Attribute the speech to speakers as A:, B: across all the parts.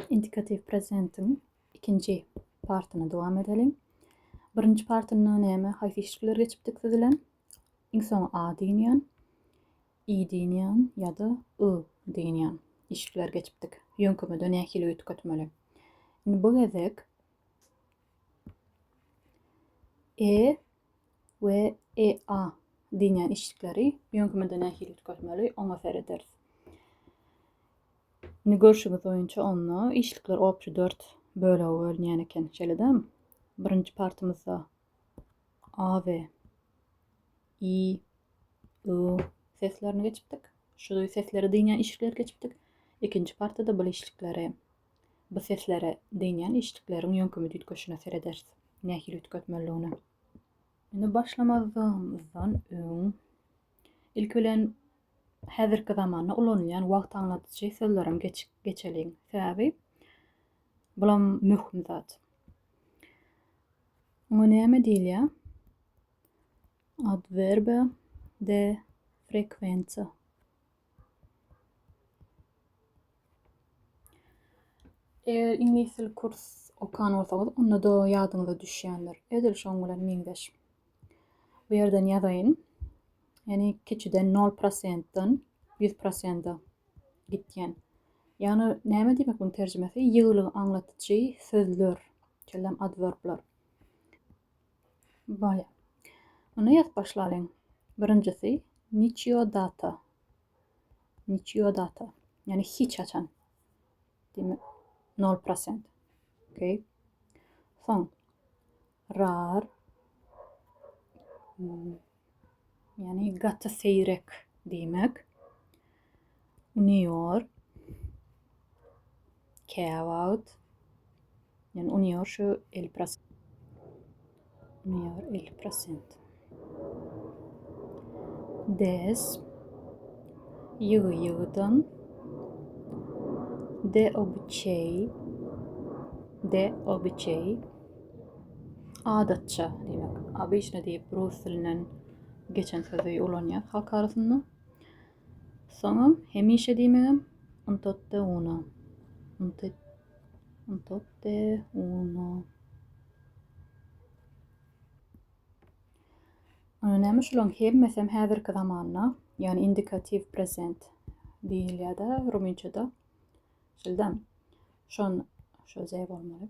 A: Indikatif presentin ikinci partını devam edelim. Birinci partının näme haýsy işlikler geçipdik dizilen. Iň soňy a diýilýän, i diýilýän ýa-da y diýilýän işlikler geçipdik. Ýönküme dönäkili ötüketmeli. Indi bu gezek e we a diýilýän işlikleri ýönküme dönäkili ötüketmeli. Oňa fer ederiz. Indi görşüňiz boýunça onu işlikler opçy 4 bölege bölünýän eken. Şeýledem. Birinci partymyzda a we i, y seslerini geçipdik. Şu sesleri diýilýän işlikler geçipdik. İkinci partda bu işlikleri, bu seslere diýilýän işlikleriň ýönküme düýtgeşine ser ederiz. Näkili ötüketmeliligine. Indi başlamazdan öň ilk bilen häzirki zamanda ulanýan wagt taňlatyjy sözlerem geçeliň. Sebäbi bulam möhüm zat. Oňa näme diýilýär? Adverbe de frekvensa. Eger ingliz tili kurs okan bolsaňyz, onda da ýadyňyza düşýändir. Edil şoň bilen miňdeş. Bu ýerden ýazaýyn. Yani keçiden 0%dan 100%a gitýän. Yani näme diýmek buň terjimesi? Ýygylygy aňlatyjy sözler, kelem adverbler. Bale. Onu ýaz başlaryň. Birincisi niçiodata. Niçiodata. Yani hiç açan. Demek 0%. Okay. Son. Rar. Yani gatta seyrek demek. Uniyor. Kävaut. Yani uniyor şu 50%. Uniyor 50%. Des. Yıgıdan. De obçey. De obçey. Adatça demek. Обычно diýip rus tilinden geçen sözü ulanýar halk arasynda. Soňra hemişe diýmegem untotte uno. Untotte uno. Onu näme şolaň hemmesem häzirki zamanda, yani indikatif present diýilýär-de rumunçada. Şeldem. Şo zäp bolmaly.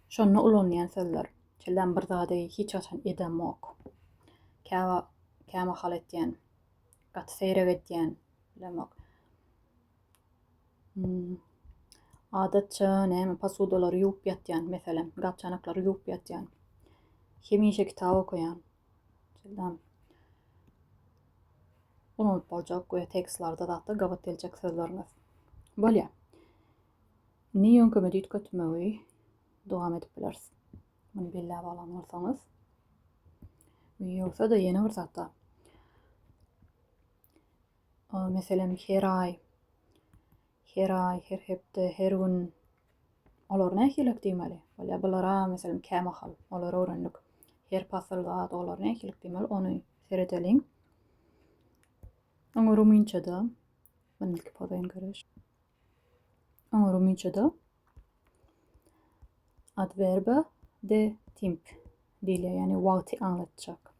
A: Şonu ulanýan sözler. Şeldem bir zady hiç açan edemok. Käme hal etýän. Gat seyrek etýän. Bilemok. Adatça näme pasudalary ýuwup ýatýan, meselem, gapçanaklary ýuwup ýatýan. Hemişe kitap okuyan. Şeldem. Unutup boljak goýa tekstlarda da gabat geljek sözlerimiz. Bolýa. Ni ýönküme düýtgetmegi dowam edip bilersiz. Bunu billä balanarsaňyz. Ýogsa da ýene bir zatda. Meselem her ay, her hepde, her gün olar näkilik diýmeli. Bolýa bulara meselem käme hal, olar öwrendik. Her pasylda olar näkilik diýmeli, ony seredeliň. Oňa rumunçada, bunu ilk podaýyn göreş. Oňa rumunçada adverbe de timp diýilýär, yani wagty aňlatjak.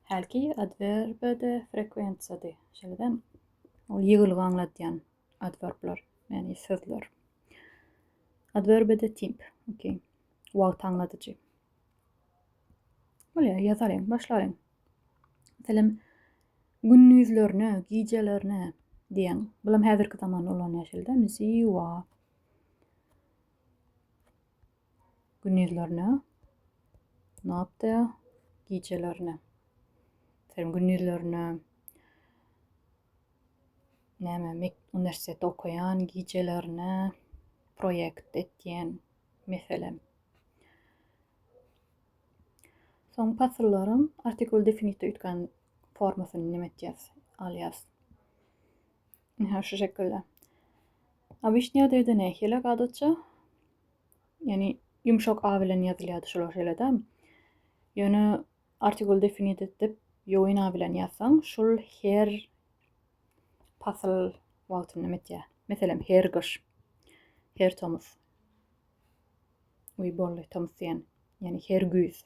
A: Helki adverbe de frekvensa de. Şeýledem. Ol ýygylygy aňlatýan adverbler, yani sözler. Adverbe de timp. Okay. Wagt aňlatyjy. Bolýa, ýazaryň, başlaryň. Meselem gündüzlerine, gijelerine diýen. Bulam häzirki zamanda ulanýar şeýledem. Ziwa. Gündüzlerine. Napda gijelerine. Meselem gündüzlerine näme universitetde okuyan gijelerine projekt etýän meselem. Soň pasyllarym artikul definitde ütken formasyny nimetýäs alýas. Şu şekilde. Обычно ýerde näkilik adatça. Yani yumşak a bilen ýazylýar şolar şeýledem. Ýöne artikul definit edip ýoýun a bilen ýazsaň, şol her pasyl wagtyny nimetýär. Meselem her gyş. her tomuz. Uy bolly tomuz diýen. Yani her güýz.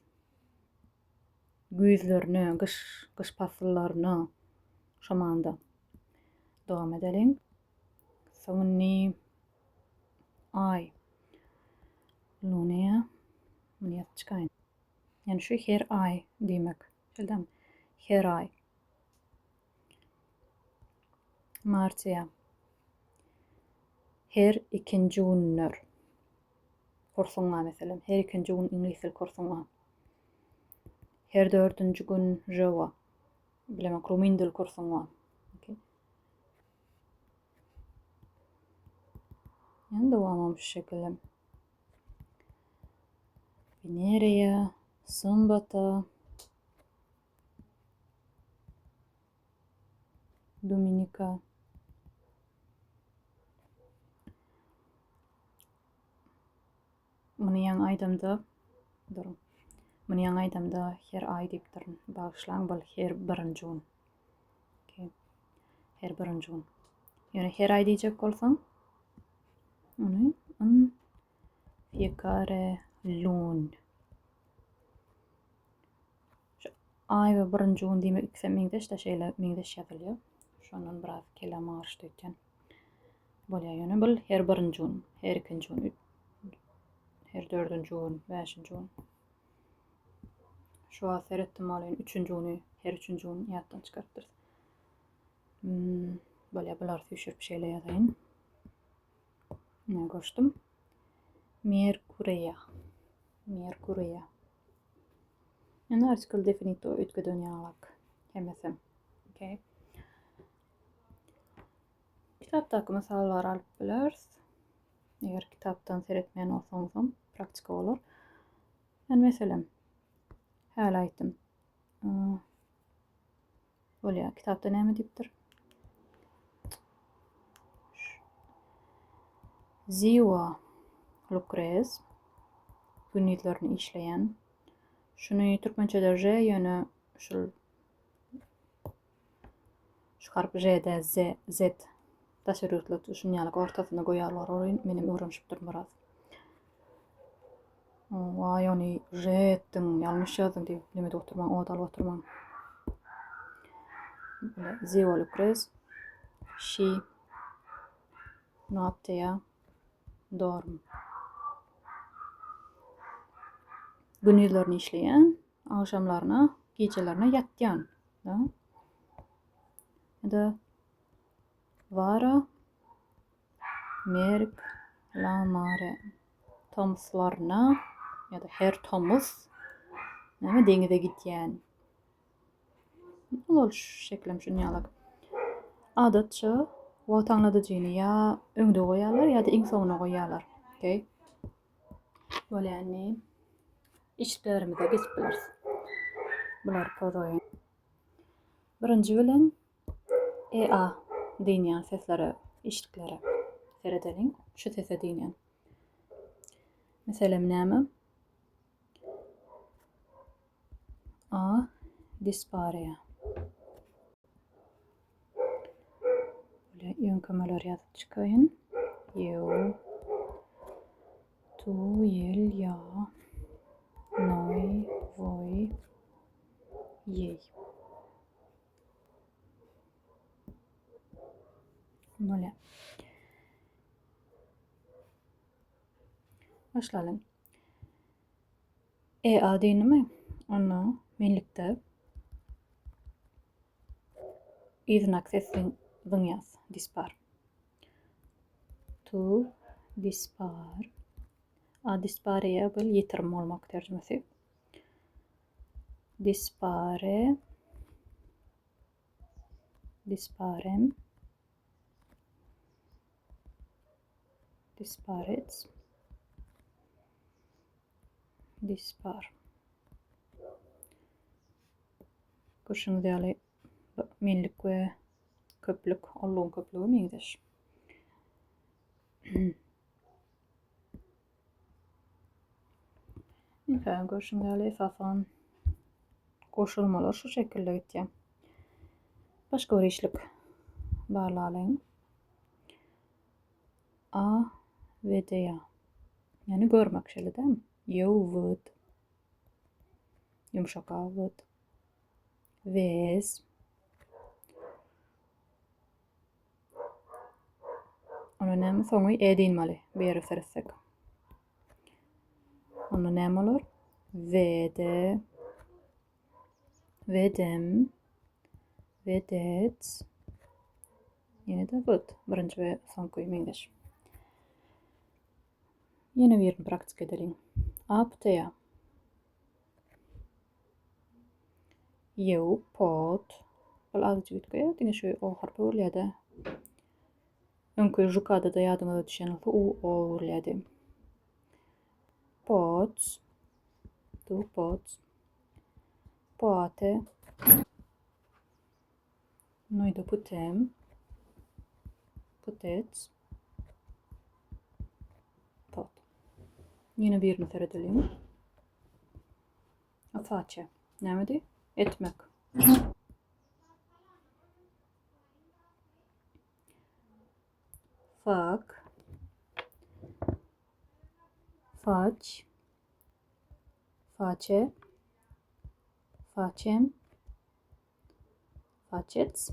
A: Güýzlerini, gyş pasyllaryny şomanda dowam edeliň. Soňny ay. Lunaya bunu ýazyp çykaýyn. Yani şu her ay diýmek. Şeldem. Her ay. Martya. Her ikinji günler. Kursuňa meselem. Her ikinji gün ingliz dil kursuňa. Her dördüncü gün jowa. Bilemek rumin dil kursuňa. Okay. Yani dowamam şu şekilde. Veneria, Sumbata, Dominika, muny ýaňy aýdamda durun. Muny ýaňy aýdamda her ay diýip durun. Bagyşlaň bol her birinji gün. Okay. Her birinji gün. Yani her ay diýjek bolsaň, ony fiecare lun. Ay we birinji gün diýmek ikisi meňdeş de şeýle meňdeş ýazylýar. Şondan biraz kelam aýryşdy eken. Bolýar ýöne bul her birinji gün, her ikinji gün, her dördüncü gün, beşinji gün. Şu asar etdimalyn üçüncü güni, her üçüncü gün ýatdan çykartdyr. Bolýar bular süýşürip şeýle ýazaýyn. Ne goşdum? Merkuria. Merkuria. Yani artikul definito ütgeden ýaglak. Hemesem. Okay. Kitapdaky mysallar alyp bilers. Eger kitapdan seretmeýän bolsaňyz praktika bolar. Yani meselem häl aýtdym. Bolýar kitapda näme diýipdir? Ziwa Lucrez günlüklerini işleyen. Şunu türkmençede J ýöne şul harf J'de Z taşyrýutly düşünýärlik ortasyna goýarlar. Ory menim öwrenşipdir biraz. Why ony J etdiň, ýalňyş ýazdyň diýip nimede oturmaň, odaly oturmaň. Ziwa Lucrez, she noapteya dorm. Günüzlerini işleyen, akşamlarına, gecelerine yatyan. Da? Ya da vara, merk, la mare. Tomuzlarına ya da her tomuz deňize gitýän. Ol şu şeklem şunu ýalak. Adatça wagt taňladyjyny ýa öňde goýarlar ýa-da iň soňuna goýarlar. Okay? Bolýany işlerimize geçip bileriz. Bular pozoýan. Birinji bilen EA diýen sesleri, işlikleri seredeliň. Şu sese diýen. Meselem näme? A disparea. Böyle ýönkemeler ýazyp çykaýyn. Ýew. Tu, yel, ya. Noy, voy. Yey. Böyle. Başlayalım. A diýnimi? Onu menlikde iznak sesini ýaz. Dispar. Tu dispar. A dispareya bil ýetirim bolmak terjimesi. Dispare. Disparem. Disparets. Dispar. Koşuňyz ýaly menlik we köplük, olluň köplügi meňdeş. Efendim koşuňyz ýaly esasan koşulmalar şu şekilde gitýär. Başga bir işlik barlalyň. A Vedeya. Yani görmek şöyle değil mi? Yovud. Yumuşak avud. Vez. Onu näme soňy edilmeli. Beri sersek. Onu näme olur? Vede. Vedem. Vedet. Yine de vud. Birinci ve soňky meňdeş. Yine birini praktik edelim. Apteya. Jo, pot. Bol azıcık ütköýä. Diňe şu o harpy urlýady. Öňkü jukada da ýadyňyza düşen o urlýady. Pot. Du pot. Poate. Noyda putem. Putet. Pot. Yine birini seredelim. Afaçe. Nämedi? Etmek. Fak. Faç. Façe. Façem. Façets.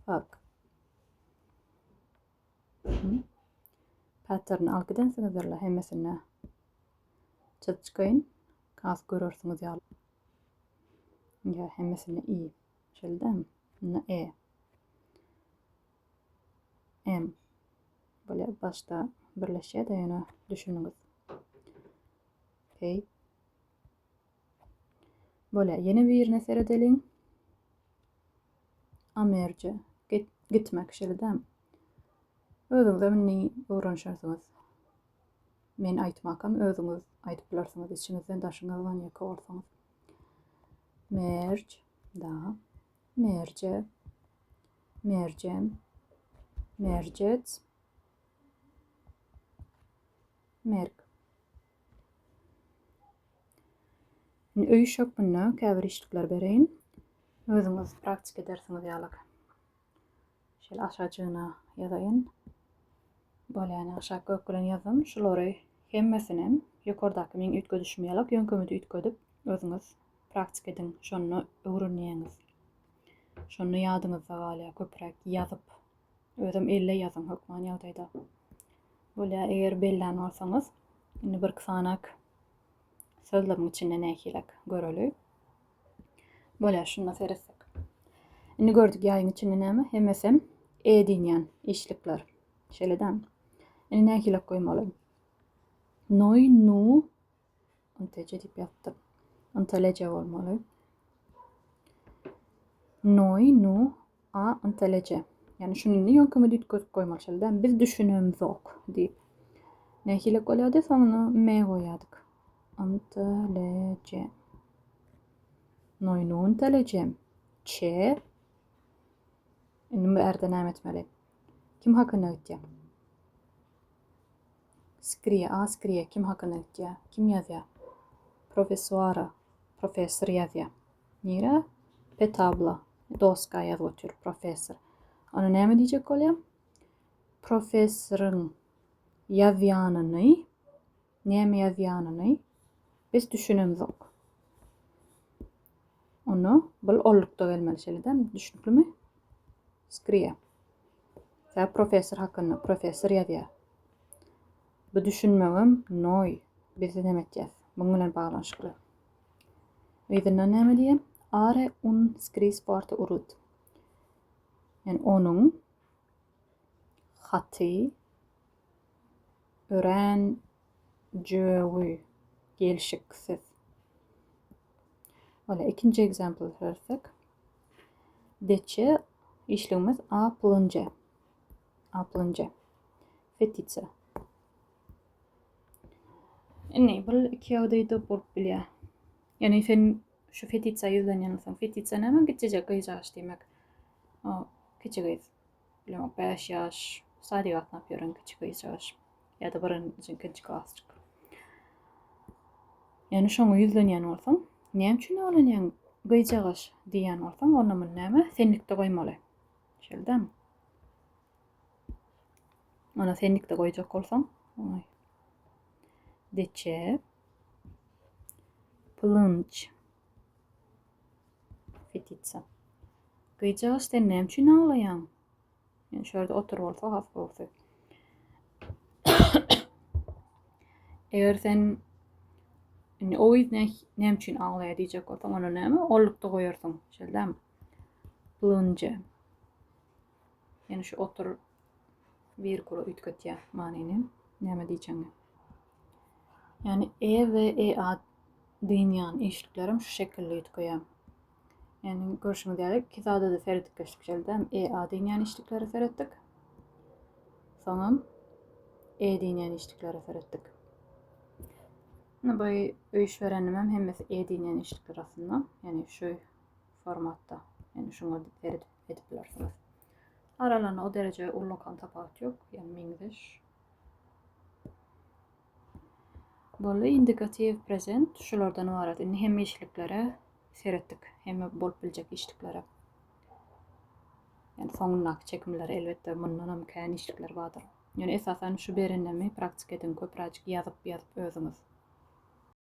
A: Fak. Pattern algydan sınırlarla hemmesine çatışkayın. Kas görürsünüz ya. Ya hemmesine i. Şöyle değil mi? E. M. Böyle başta birleşe de yana düşününüz. Okay. Böyle yeni bir yerine seyredelim. Amerce. Gitmek şöyle değil mi? Özüňize minni öwrenşersiniz. Men aýtmakam özüňiz aýtyp bilersiňiz. İçiňizden daşyňyzdan ýeke bolsaňyz. Merc. Da. Merce. Mercem. Mercet. Merk. Öýüşek bunna käbir işlikler bereýin. Özüňiz praktik edersiňiz ýalyk. Şeýle aşagyna ýazaýyn. Bolýany aşağı gökülen ýazym. Şolary hemmesini ýokardaky meň ütge düşmeýälik ýönkümde ütkedip özüňiz praktik ediň. Şonu öwrenýäňiz. Şonu ýadyňyzda galýa köprek ýazyp özüm elle ýazyň hökman ýagdaýda. Bolýa eger bellän bolsaňyz, indi bir kısanak sözleriň içinden nähilek göreli. Bolýa şunda seresek. Indi gördük ýaýyň içinde näme? Hemmesem edinýän işlikler. Şeýledem. Indi nähilek goýmaly. Noy, nu, antece dip ýatdy. Antalece bolmaly. Noy, nu, a, antalece. Yani şunu ýönküme dütközüp goýmaly şeýledem. Biz düşünemzok diýip. Nähilek bolýady, soňra me goýadyk. Antalece. Noy, nu, antalecem. Çe. Indi bu erde näme etmeli? Kim hakyna gitýär? Skriýe, a skriýe. Kim hakyna gitýär? Kim ýazýar? Profesuara. Professor ýazýar. Nire? Petabla. Doska ýazyp otur. Professor. Ona näme diýjek bolýar? Professoryň ýazýanyny, näme ýazýanyny biz düşünemzok. Onu bul ollukda gelmeli şeýledem. Düşünüklümi? Skriýe. Sä professor hakkında professor ýazýar. Bu düşünmegim noy. Biz näme etjäs? Buň bilen baglanşykly. Öýdüne näme diýen? Are un skrivsport urut. Yani onuň haty ören jöwü gelşiksiz. Ola ikinci example versek. Deçe işligimiz aplınca. Aplınca. Fetice. Indi bul iki ýagdaýda bolup bilýär. Yani sen şu fetice ýüzlenýänsiň. Fetice näme? Kiçijek gyýjaş demek. O kiçik gyýj. Bilemok 5 ýaş, sady gatnap ýören kiçik gyýjaş. Ya da birinji ikinji klasçyk. Yani şoňa ýüzlenýän bolsaň, näme üçin öwrenýän gyýjaş diýen bolsaň, onda näme? Senlikde goýmaly. Şeýledem. Ona senlikde koyacak olsam. Oy. Deçe. Plunge. Fititsa. Gıйca sen nem için ağlayan? Yani şöyle otur olsa hafif olsa. Eğer sen o yüzden nem için ağlaya diyecek olsan ona nemi? Ollukta koyarsın. Şöyle mi? Plunge. Yani şu otur virgula ütkötüye manini. Neme diyeceğim. Yani E ve EA dünyanın eşliklerim şu şekilde ütköyem. Yani görüşümü diyerek kizada da ferittik geçtik şöyle. EA dünyanın eşlikleri ferittik. Sonra E dünyanın eşlikleri ferittik. Bu öýüş verenimem hemmesi E dünyanın eşlikleri aslında. Yani şu formatta. Yani şunu ferit edip bilersiniz. Aralarına o derece ullokan tapaat yok. Yani miňdeş. Bolla indikativ present şulardan ibaret. Indi hemme işliklere serettik. Hemme bolup biljek işliklere. Yani soňundaky çekimler elbette mundan hem kän işlikler bardyr. Yani esasen şu berendemi praktik edin, köpräçik ýazyp özüňiz.